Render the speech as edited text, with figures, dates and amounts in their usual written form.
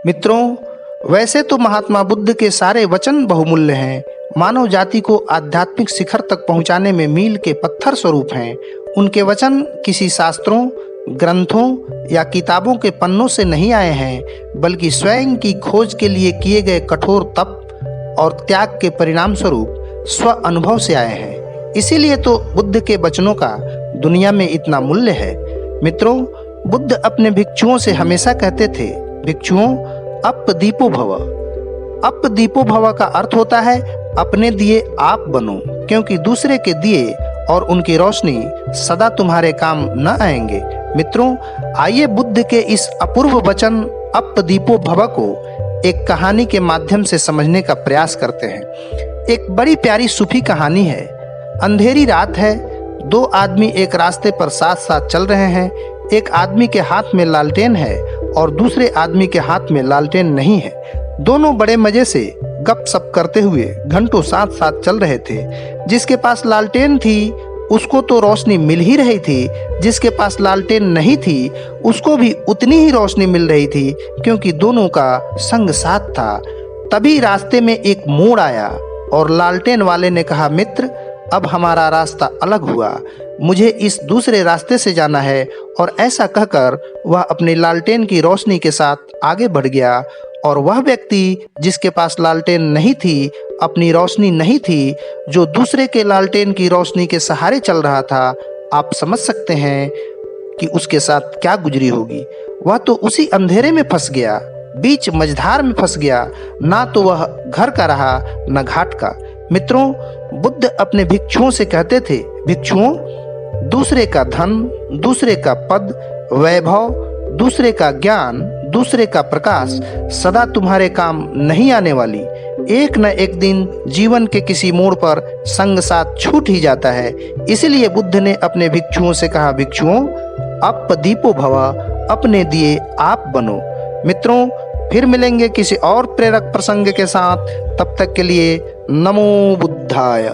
मित्रों, वैसे तो महात्मा बुद्ध के सारे वचन बहुमूल्य हैं, मानव जाति को आध्यात्मिक शिखर तक पहुंचाने में मील के पत्थर स्वरूप हैं। उनके वचन किसी शास्त्रों, ग्रंथों या किताबों के पन्नों से नहीं आए हैं, बल्कि स्वयं की खोज के लिए किए गए कठोर तप और त्याग के परिणाम स्वरूप स्व अनुभव से आए हैं। इसीलिए तो बुद्ध के वचनों का दुनिया में इतना मूल्य है। मित्रों, बुद्ध अपने भिक्षुओं से हमेशा कहते थे, भिक्षुओं, अपदीपो भव। अपदीपो भव का अर्थ होता है अपने दिए आप बनो, क्योंकि दूसरे के दिए और उनकी रोशनी सदा तुम्हारे काम न आएंगे। मित्रों, आइए बुद्ध के इस अपूर्व वचन अपदीपो भव को एक कहानी के माध्यम से समझने का प्रयास करते हैं। एक बड़ी प्यारी सूफी कहानी है। अंधेरी रात है, दो आदमी एक रास्ते पर साथ साथ चल रहे हैं। एक आदमी के हाथ में लालटेन है और दूसरे आदमी के हाथ में लालटेन नहीं है। दोनों बड़े मजे से गपशप करते हुए घंटों साथ साथ चल रहे थे। जिसके पास लालटेन थी उसको तो रोशनी मिल ही रही थी, जिसके पास लालटेन नहीं थी उसको भी उतनी ही रोशनी मिल रही थी, क्योंकि दोनों का संग साथ था। तभी रास्ते में एक मोड़ आया और लालटेन वाले ने कहा, मित्र, अब हमारा रास्ता अलग हुआ, मुझे इस दूसरे रास्ते से जाना है। और ऐसा कहकर वह अपनी लालटेन की रोशनी के साथ आगे बढ़ गया। और वह व्यक्ति जिसके पास लालटेन नहीं थी, अपनी रोशनी नहीं थी, जो दूसरे के लालटेन की रोशनी के सहारे चल रहा था, आप समझ सकते हैं कि उसके साथ क्या गुजरी होगी। वह तो उसी अंधेरे में फंस गया, बीच मझधार में फंस गया। ना तो वह घर का रहा न घाट का। मित्रों, बुद्ध अपने भिक्षुओं से कहते थे, भिक्षुओं, दूसरे का धन, दूसरे का पद, वैभव, दूसरे का ज्ञान, दूसरे का प्रकाश सदा तुम्हारे काम नहीं आने वाली। एक न एक दिन जीवन के किसी मोड़ पर संग साथ छूट ही जाता है। इसलिए बुद्ध ने अपने भिक्षुओं से कहा, भिक्षुओं, अपदीपो भव, अपने दिए आप बनो। मित्रों, फिर मिलेंगे किसी और प्रेरक प्रसंग के साथ। तब तक के लिए नमो बुद्धाय।